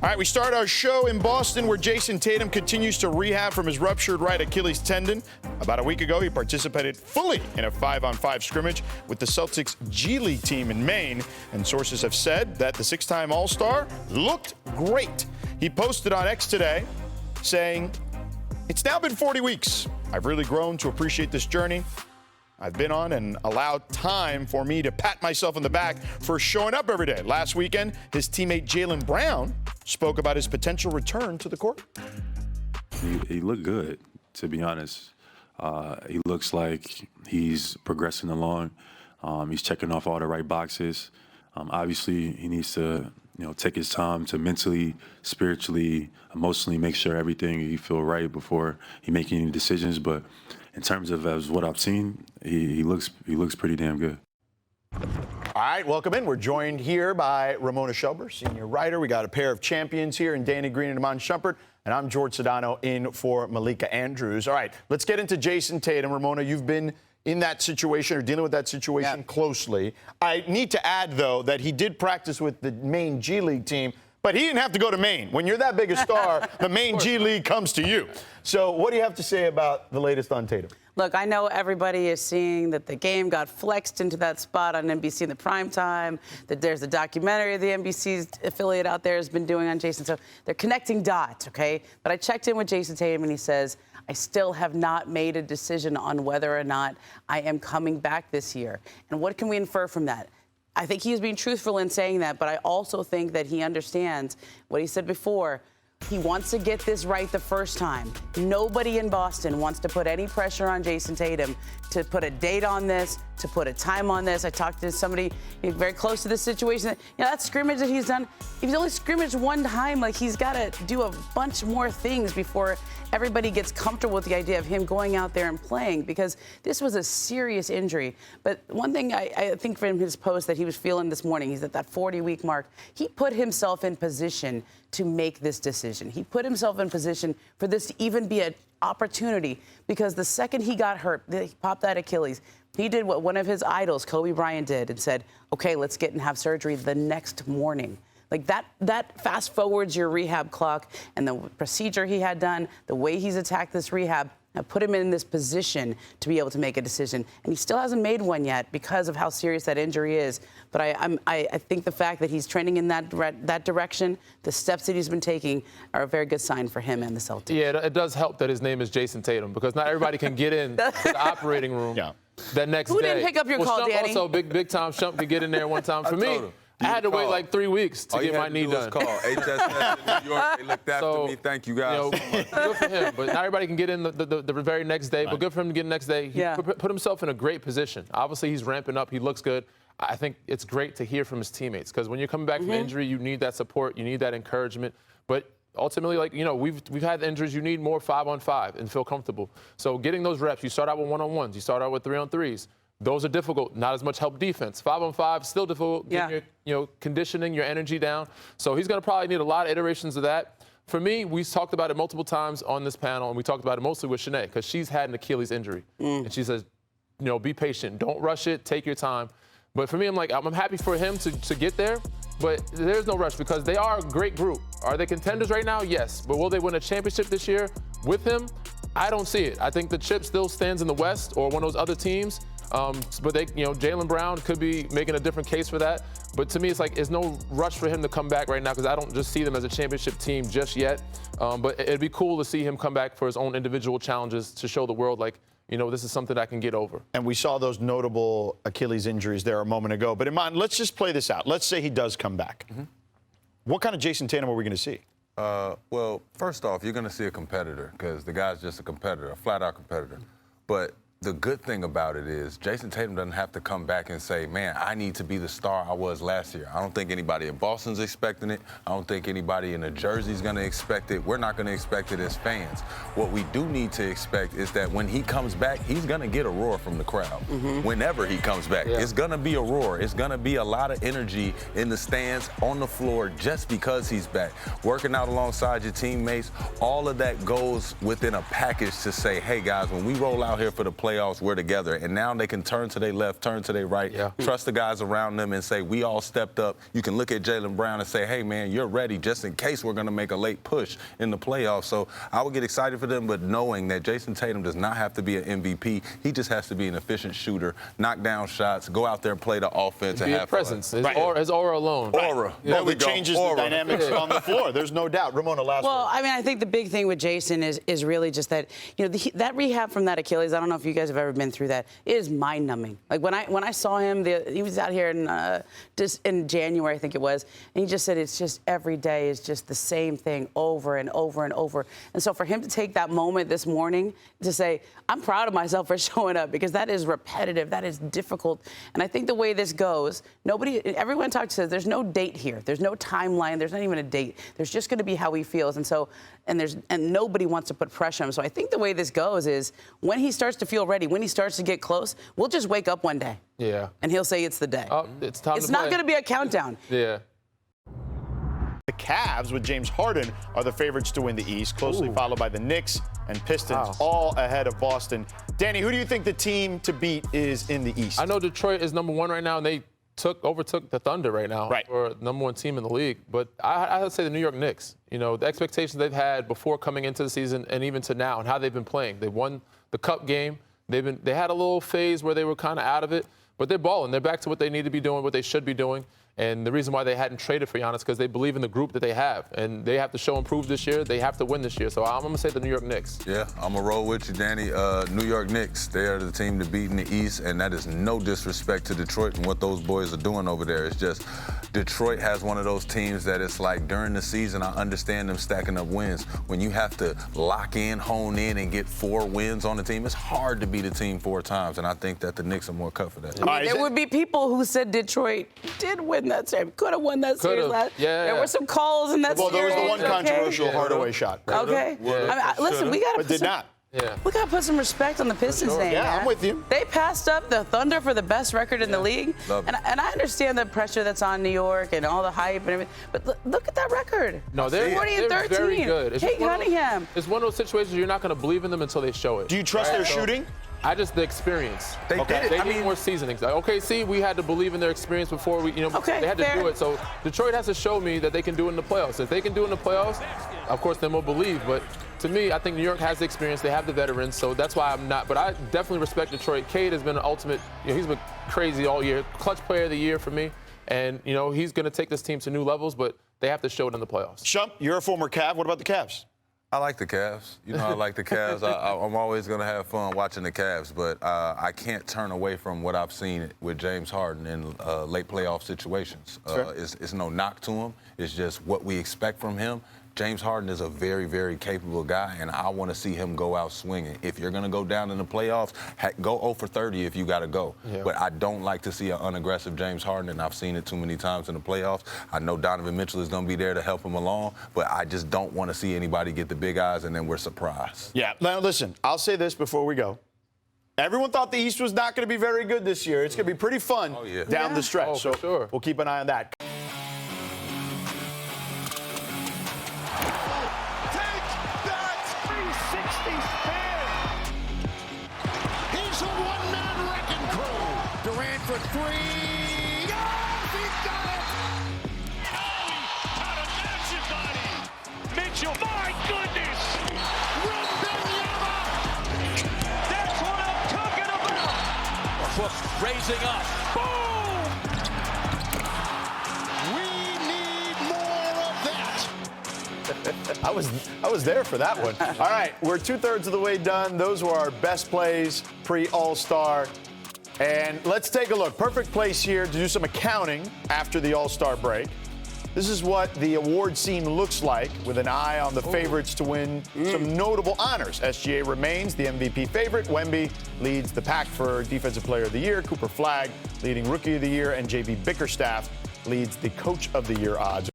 All right, we start our show in Boston where Jayson Tatum continues to rehab from his ruptured right Achilles tendon. About a week ago, he participated fully in a 5-on-5 scrimmage with the Celtics G League team in Maine, and sources have said that the six-time All-Star looked great. He posted on X today saying, "It's now been 40 weeks. I've really grown to appreciate this journey I've been on and allowed time for me to pat myself on the back for showing up every day." Last weekend, his teammate Jaylen Brown spoke about his potential return to the court. He looked good, to be honest. He looks like he's progressing along. He's checking off all the right boxes. Obviously, he needs to, take his time to mentally, spiritually, emotionally make sure everything he feel right before he make any decisions. But in terms of as what I've seen, he looks pretty damn good. All right, welcome in. We're joined here by Ramona Shelburne, senior writer. We got a pair of champions here in Green and Iman Shumpert, and I'm Jorge Sedano in for Malika Andrews. All right, let's get into Jayson Tatum. Ramona, you've been in that situation or dealing with that situation closely. I need to add, though, that he did practice with the Maine G League team, but he didn't have to go to Maine. When you're that big a star, the Maine G League comes to you. So what do you have to say about the latest on Tatum? Look, I know everybody is seeing that the game got flexed into that spot on NBC in the prime time, that there's a documentary the NBC's affiliate out there has been doing on Jayson. So they're connecting dots, okay? But I checked in with Jayson Tatum, and he says, I still have not made a decision on whether or not I am coming back this year. And what can we infer from that? I think he is being truthful in saying that, but I also think that he understands what he said before. He wants to get this right the first time. Nobody in Boston wants to put any pressure on Jayson Tatum to put a date on this, to put a time on this. I talked to somebody very close to this situation. That scrimmage that he's done, if he's only scrimmaged one time, he's got to do a bunch more things before everybody gets comfortable with the idea of him going out there and playing, because this was a serious injury. But one thing I think from his post that he was feeling this morning, he's at that 40-week mark. He put himself in position to make this decision. He put himself in position for this to even be an opportunity, because the second he got hurt, he popped that Achilles, he did what one of his idols, Kobe Bryant, did and said, okay, let's get and have surgery the next morning. That fast forwards your rehab clock, and the procedure he had done, the way he's attacked this rehab, put him in this position to be able to make a decision. And he still hasn't made one yet because of how serious that injury is. But I think the fact that he's trending in that direction, the steps that he's been taking, are a very good sign for him and the Celtics. Yeah, it does help that his name is Jayson Tatum, because not everybody can get in to the operating room that next day. Who didn't pick up your call, Shump Danny? Also, big time Shump could get in there one time. For me, I had to wait like 3 weeks to get my knee done. Call HSS in New York. They looked after me. Thank you, guys. Good for him. But not everybody can get in the very next day. Right. But good for him to get in the next day. He put himself in a great position. Obviously, he's ramping up. He looks good. I think it's great to hear from his teammates, because when you're coming back from injury, you need that support. You need that encouragement. But ultimately, we've had injuries. You need more 5-on-5 and feel comfortable. So getting those reps, you start out with 1-on-1s. You start out with 3-on-3s. Those are difficult. Not as much help defense. 5-on-5, still difficult. Getting your conditioning, your energy down. So he's going to probably need a lot of iterations of that. For me, we talked about it multiple times on this panel, and we talked about it mostly with Shanae, because she's had an Achilles injury. And she says, be patient. Don't rush it. Take your time. But for me, I'm happy for him to get there, but there's no rush, because they are a great group. Are they contenders right now? Yes. But will they win a championship this year with him? I don't see it. I think the chip still stands in the West or one of those other teams. But Jaylen Brown could be making a different case for that. But to me, it's no rush for him to come back right now, because I don't just see them as a championship team just yet. But it'd be cool to see him come back for his own individual challenges to show the world, this is something I can get over. And we saw those notable Achilles injuries there a moment ago. But Iman, let's just play this out. Let's say he does come back. What kind of Jayson Tatum are we going to see? Well, first off, you're going to see a competitor, because the guy's just a competitor, a flat-out competitor. But the good thing about it is Jayson Tatum doesn't have to come back and say, man, I need to be the star I was last year. I don't think anybody in Boston's expecting it. I don't think anybody in New Jersey's going to expect it. We're not going to expect it as fans. What we do need to expect is that when he comes back, he's going to get a roar from the crowd. Whenever he comes back, it's going to be a roar. It's going to be a lot of energy in the stands, on the floor, just because he's back. Working out alongside your teammates, all of that goes within a package to say, hey, guys, when we roll out here for the playoffs, playoffs, we're together. And now they can turn to their left, turn to their right, trust the guys around them and say, we all stepped up. You can look at Jaylen Brown and say, hey, man, you're ready just in case we're going to make a late push in the playoffs. So I would get excited for them, but knowing that Jayson Tatum does not have to be an MVP. He just has to be an efficient shooter, knock down shots, go out there and play the offense. And have presence. His aura alone. Aura. Well, it changes the dynamics on the floor. There's no doubt. Ramona, last word. Well, I mean, I think the big thing with Jayson is really just that, that rehab from that Achilles, I don't know if you guys have ever been through that, it is mind-numbing. Like, when I saw him, he was out here just in January, I think it was, and he just said it's just every day is just the same thing over and over and over. And so for him to take that moment this morning to say, I'm proud of myself for showing up, because that is repetitive, that is difficult. And I think the way this goes, everyone says there's no date here. There's no timeline. There's not even a date. There's just going to be how he feels. And so, and nobody wants to put pressure on him. So I think the way this goes is when he starts to feel ready, when he starts to get close, we'll just wake up one day. Yeah. And he'll say it's the day. It's time It's to not play. going to be a countdown. Yeah. The Cavs with James Harden are the favorites to win the East, closely followed by the Knicks and Pistons, all ahead of Boston. Danny, who do you think the team to beat is in the East? I know Detroit is number one right now, and they overtook the Thunder right now for number one team in the league. But I would say the New York Knicks. The expectations they've had before coming into the season and even to now and how they've been playing. They won the Cup game. They had a little phase where they were kind of out of it, but they're balling. They're back to what they need to be doing, what they should be doing. And the reason why they hadn't traded for Giannis because they believe in the group that they have. And they have to show and prove this year. They have to win this year. So I'm going to say the New York Knicks. Yeah, I'm going to roll with you, Danny. New York Knicks, they are the team to beat in the East, and that is no disrespect to Detroit and what those boys are doing over there. It's just Detroit has one of those teams that it's like during the season, I understand them stacking up wins. When you have to lock in, hone in, and get 4 wins on the team, it's hard to beat a team 4 times, and I think that the Knicks are more cut for that. I mean, there would be people who said Detroit did win that series, could have won that series last. Yeah. There were some calls in that series. Well, there was the one controversial Hardaway shot. Okay. I mean, listen, we got to But did not. Yeah. We got to put some respect on the Pistons' name. Yeah, man. I'm with you. They passed up the Thunder for the best record in the league. And I understand the pressure that's on New York and all the hype and everything. But look at that record. No, they're 40 and 13. very good. Kate Cunningham. It's one of those situations you're not going to believe in them until they show it. Do you trust their shooting? The experience. They did it. They need more seasoning. Okay, see, we had to believe in their experience before they had to do it. So Detroit has to show me that they can do it in the playoffs. If they can do it in the playoffs, of course, then we'll believe. But to me, I think New York has the experience. They have the veterans, so that's why I'm not. But I definitely respect Detroit. Cade has been an ultimate. He's been crazy all year. Clutch player of the year for me. And, he's going to take this team to new levels, but they have to show it in the playoffs. Shump, you're a former Cav. What about the Cavs? I like the Cavs. I like the Cavs. I'm always going to have fun watching the Cavs, but I can't turn away from what I've seen with James Harden in late playoff situations. It's no knock to him. It's just what we expect from him. James Harden is a very, very capable guy, and I want to see him go out swinging. If you're going to go down in the playoffs, go 0 for 30 if you got to go. Yeah. But I don't like to see an unaggressive James Harden, and I've seen it too many times in the playoffs. I know Donovan Mitchell is going to be there to help him along, but I just don't want to see anybody get the big eyes, and then we're surprised. Yeah. Now, listen, I'll say this before we go. Everyone thought the East was not going to be very good this year. It's going to be pretty fun down the stretch. Oh, so for sure. We'll keep an eye on that. For 3. Yes, he got it! How to match it, buddy! Mitchell, my goodness! That's what I'm talking about! Cook raising up. Boom! We need more of that. I was there for that one. All right, we're 2/3 of the way done. Those were our best plays pre-All-Star. And let's take a look. Perfect place here to do some accounting after the All-Star break. This is what the award scene looks like with an eye on the favorites to win some notable honors. SGA remains the MVP favorite. Wemby leads the pack for Defensive Player of the Year. Cooper Flagg leading Rookie of the Year. And JB Bickerstaff leads the Coach of the Year odds.